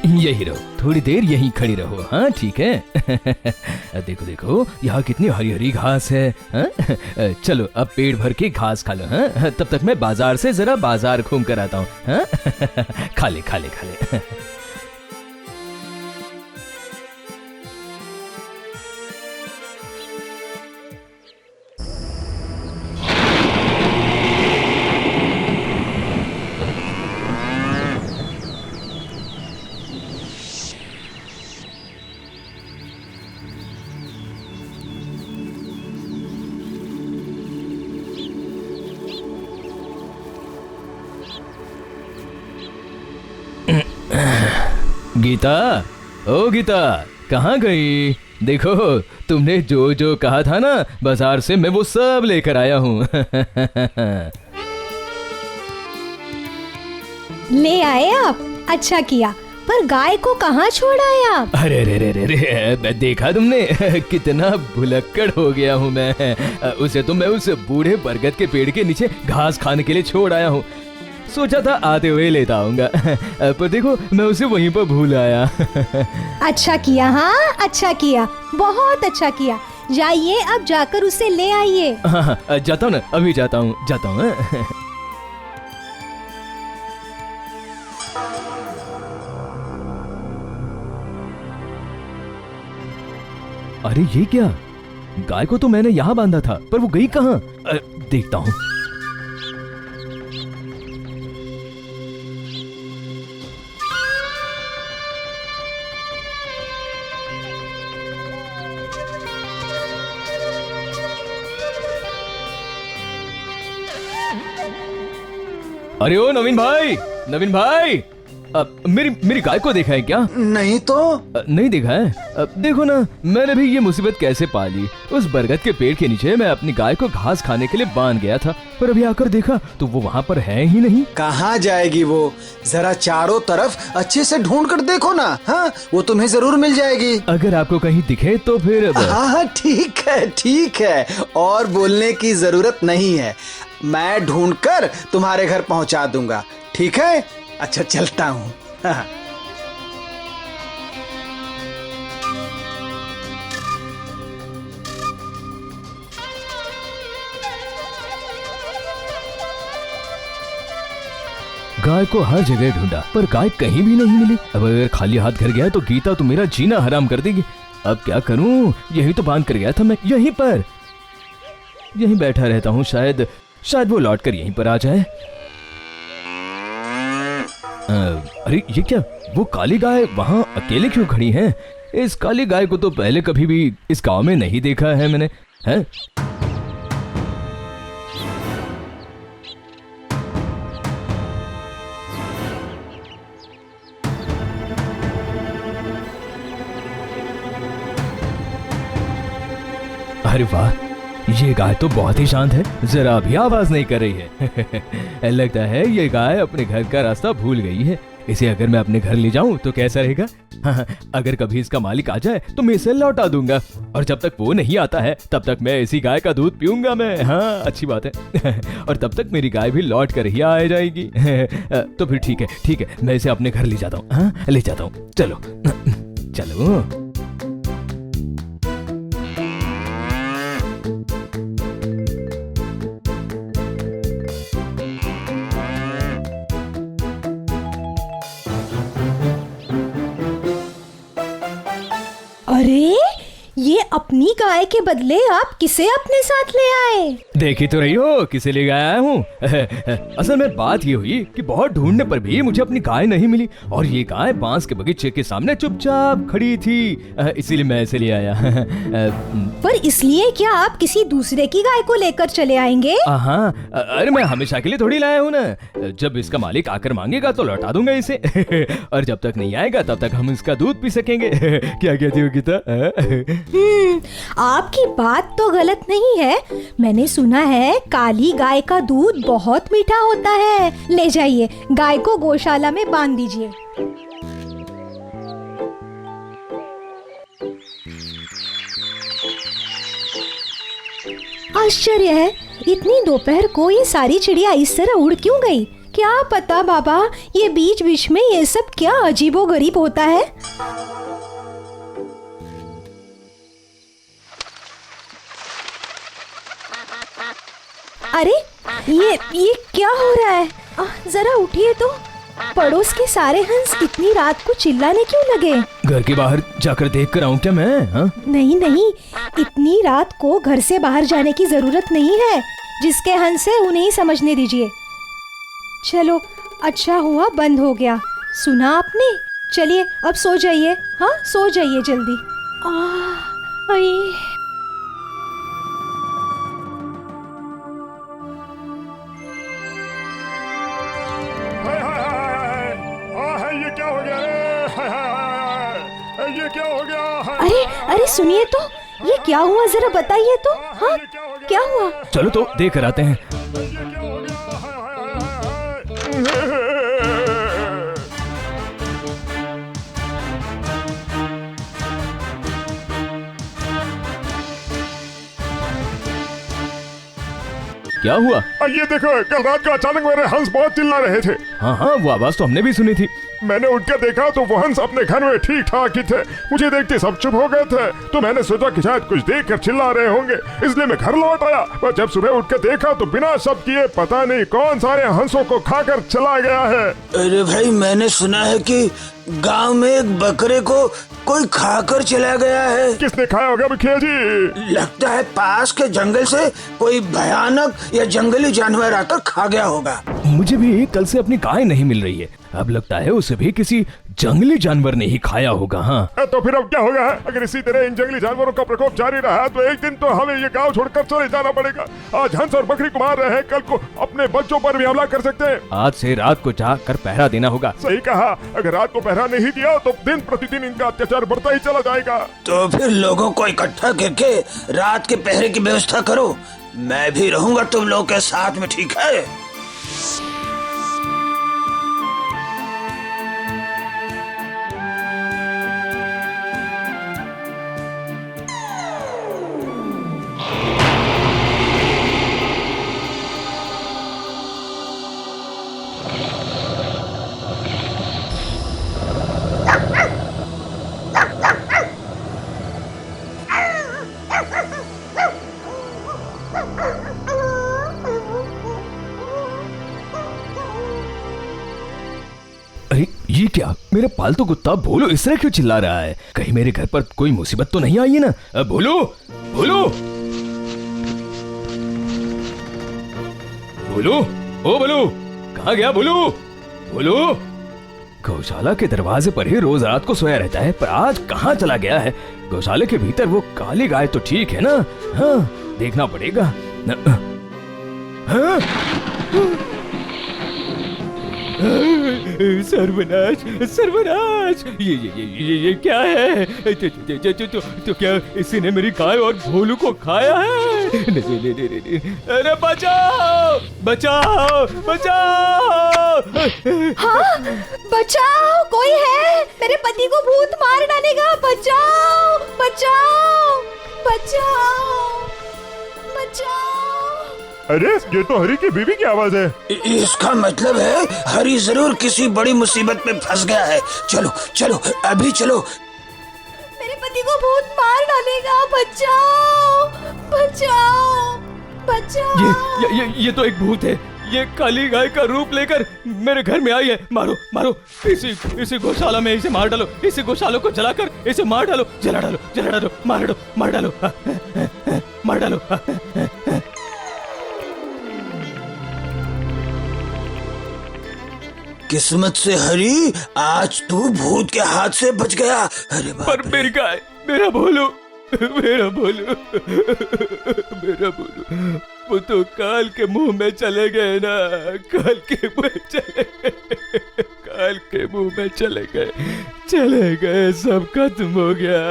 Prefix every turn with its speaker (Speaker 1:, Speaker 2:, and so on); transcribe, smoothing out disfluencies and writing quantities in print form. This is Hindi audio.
Speaker 1: यही रहो, थोड़ी देर यहीं खड़ी रहो। हाँ ठीक है। देखो देखो यहाँ कितनी हरी हरी घास है। हाँ? चलो अब पेट भर के घास खा लो। हाँ? तब तक मैं बाजार से जरा बाजार घूम कर आता हूँ। हाँ? खा ले खा ले खा ले। गीता, ओ गीता, कहाँ गई? देखो तुमने जो जो कहा था ना बाजार से, मैं वो सब लेकर आया हूँ।
Speaker 2: ले आए आप? अच्छा किया, पर गाय को कहाँ छोड़ आए आप?
Speaker 1: अरे रे रे रे रे, देखा तुमने कितना भुलक्कड़ हो गया हूँ मैं। उसे तो मैं उस बूढ़े बरगद के पेड़ के नीचे घास खाने के लिए छोड़ आया हूँ। सोचा था आते हुए लेता आऊंगा, पर देखो मैं उसे वहीं पर भूल आया।
Speaker 2: अच्छा किया, हाँ अच्छा किया, बहुत अच्छा किया। जाइए अब जाकर उसे ले आइए।
Speaker 1: हाँ, जाता हूँ ना, अभी जाता हूँ जाता हूँ। अरे ये क्या? गाय को तो मैंने यहाँ बांधा था, पर वो गई कहाँ? देखता हूँ। अरे ओ नवीन भाई, नवीन भाई, मेरी गाय को देखा है क्या?
Speaker 3: नहीं तो।
Speaker 1: नहीं देखा है? देखो ना, मैंने भी ये मुसीबत कैसे पाली। उस बरगद के पेड़ के नीचे मैं अपनी गाय को घास खाने के लिए बांध गया था, पर अभी आकर देखा तो वो वहाँ पर है ही नहीं।
Speaker 3: कहाँ जाएगी वो? जरा चारों तरफ अच्छे से ढूंढ कर देखो ना। हाँ, वो तुम्हें जरूर मिल जाएगी।
Speaker 1: अगर आपको कहीं दिखे तो फिर।
Speaker 3: हाँ ठीक है, और बोलने की जरूरत नहीं है। मैं ढूंढकर तुम्हारे घर पहुंचा दूंगा, ठीक है? अच्छा चलता हूँ। हाँ।
Speaker 1: गाय को हर जगह ढूंढा, पर गाय कहीं भी नहीं मिली। अब अगर खाली हाथ घर गया तो गीता तो मेरा जीना हराम कर देगी। अब क्या करूं? यही तो बांध कर गया था मैं, यहीं पर। यहीं बैठा रहता हूँ, शायद वो लौट कर यहीं पर आ जाए। अरे ये क्या? वो काली गाय वहाँ अकेले क्यों खड़ी है? इस काली गाय को तो पहले कभी भी इस गांव में नहीं देखा है मैंने। हैं? अरे वाह, ये गाय तो बहुत ही शांत है, जरा भी आवाज नहीं कर रही है। लगता है ये गाय अपने घर का रास्ता भूल गई है। इसे अगर मैं अपने घर ले जाऊं तो कैसा रहेगा? हाँ, अगर कभी इसका मालिक आ जाए तो मैं इसे लौटा दूंगा, और जब तक वो नहीं आता है तब तक मैं इसी गाय का दूध पीऊंगा मैं। हाँ अच्छी बात है। और तब तक मेरी गाय भी लौट कर ही आ जाएगी। तो फिर ठीक है, मैं इसे अपने घर ले जाता हूँ। हाँ ले जाता हूँ, चलो चलो।
Speaker 2: अरे ये अपनी गाय के बदले आप किसे अपने साथ ले आए?
Speaker 1: देख ही तो रही हो किसे ले आया हूँ। असल में बात ये हुई कि बहुत ढूंढने पर भी मुझे अपनी गाय नहीं मिली, और ये गाय बांस के बगीचे के सामने चुपचाप खड़ी थी, इसीलिए मैं इसे ले आया।
Speaker 2: पर इसलिए क्या आप किसी दूसरे की गाय को लेकर चले आएंगे?
Speaker 1: हाँ, अरे मैं हमेशा के लिए थोड़ी लाया हूँ ना। जब इसका मालिक आकर मांगेगा तो लौटा दूंगा इसे। और जब तक नहीं आएगा तब तक हम इसका दूध पी सकेंगे। क्या कहती हो गीता?
Speaker 2: आपकी बात तो गलत नहीं है। मैंने सुना है काली गाय का दूध बहुत मीठा होता है। ले जाइए, गाय को गौशाला में बांध दीजिए। आश्चर्य है, इतनी दोपहर को ये सारी चिड़िया इस तरह उड़ क्यों गई? क्या पता बाबा, ये बीच बीच में ये सब क्या अजीबोगरीब होता है। अरे ये क्या हो रहा है? जरा उठिए तो। पड़ोस के सारे हंस इतनी रात को चिल्लाने क्यों लगे?
Speaker 1: घर के बाहर जाकर देख कर आऊं क्या मैं? हाँ?
Speaker 2: नहीं नहीं, इतनी रात को घर से बाहर जाने की जरूरत नहीं है। जिसके हंस है उन्हें ही समझने दीजिए। चलो, अच्छा हुआ बंद हो गया। सुना आपने? चलिए अब सो जाइए। हाँ, सो जाइए जल्दी। आई
Speaker 4: ये क्या हो गया? ये क्या हो गया?
Speaker 2: अरे सुनिए तो, ये क्या हुआ जरा बताइए तो। हाँ, क्या हुआ?
Speaker 1: चलो तो देख कर आते हैं।
Speaker 4: ये क्या हो गया?
Speaker 1: क्या हुआ?
Speaker 4: ये देखो, कल रात को अचानक मेरे हंस बहुत चिल्ला रहे थे।
Speaker 1: हाँ हाँ, वो आवाज तो हमने भी सुनी थी।
Speaker 4: मैंने उठकर देखा तो वो हंस अपने घर में ठीक ठाक ही थे। मुझे देखते सब चुप हो गए थे, तो मैंने सोचा कि शायद कुछ देख कर चिल्ला रहे होंगे, इसलिए मैं घर लौट आया। पर जब सुबह उठकर देखा तो बिना शब्द किए पता नहीं कौन सारे हंसों को खाकर चला गया है।
Speaker 3: अरे भाई, मैंने सुना है कि गांव में एक बकरे को कोई खाकर चला गया है।
Speaker 4: किसने खाया होगा मुखिया जी?
Speaker 3: लगता है पास के जंगल से कोई भयानक या जंगली जानवर आकर खा गया होगा।
Speaker 1: मुझे भी कल से अपनी गाय नहीं मिल रही है। अब लगता है उसे भी किसी जंगली जानवर ने ही खाया होगा। हाँ,
Speaker 4: तो फिर अब क्या होगा? अगर इसी तरह इन जंगली जानवरों का प्रकोप जारी रहा तो एक दिन तो हमें ये गांव छोड़कर चले जाना पड़ेगा। आज हंस और बकरी को मार रहे हैं, कल को अपने बच्चों पर भी हमला कर सकते हैं।
Speaker 1: आज से रात को जाकर पहरा देना होगा।
Speaker 4: सही कहा, अगर रात को पहरा नहीं दिया तो दिन प्रतिदिन इनका अत्याचार बढ़ता ही चला जाएगा।
Speaker 3: तो फिर लोगों को इकट्ठा करके रात के पहरे की व्यवस्था करो। मैं भी रहूंगा तुम लोग के साथ में, ठीक है?
Speaker 1: अरे ये क्या? मेरा पालतू कुत्ता भोलू इस तरह क्यों चिल्ला रहा है? कहीं मेरे घर पर कोई मुसीबत तो नहीं आई है ना? भोलू, भोलू, भोलू, ओ भोलू, कहाँ गया भोलू? भोलू गौशाला के दरवाजे पर ही रोज रात को सोया रहता है, पर आज कहाँ चला गया है? गौशाले के भीतर वो काली गाय तो ठीक है ना? हाँ, देखना पड़ेगा। हाँ? सर्वनाश, सर्वनाश! ये क्या है? तो क्या इसी ने मेरी गाय और भोलू को खाया है? नहीं। अरे बचाओ, बचाओ, बचाओ!
Speaker 2: हाँ, बचाओ, कोई है? मेरे पति को भूत मार डालेगा। बचाओ, बचाओ, बचाओ, बचाओ!
Speaker 4: अरे ये तो हरी की बीवी की आवाज है।
Speaker 3: इसका मतलब है हरी जरूर किसी बड़ी मुसीबत में फंस गया है। चलो चलो, अभी चलो।
Speaker 2: मेरे पति को भूत मार डालेगा। बचाओ, बचाओ, बचाओ!
Speaker 1: ये तो एक भूत है। ये काली गाय का रूप लेकर मेरे घर में आई है। मारो, मारो! इसी गौशाला में इसे मार डालो। इसी गौशाला को जलाकर इसे मार डालो। जला डालो, जला डालो, मार डालो, मार डालो, मार डालो।
Speaker 3: किस्मत से हरी, आज तू भूत के हाथ से बच गया। अरे बाप
Speaker 1: पर
Speaker 3: रे।
Speaker 1: मेरी गाय, मेरा भोलू, मेरा भोलू, मेरा भोलू, वो तो काल के मुंह में चले गए ना। काल के मुंह में चले गए, काल के मुंह में चले गए, सब खत्म हो गया।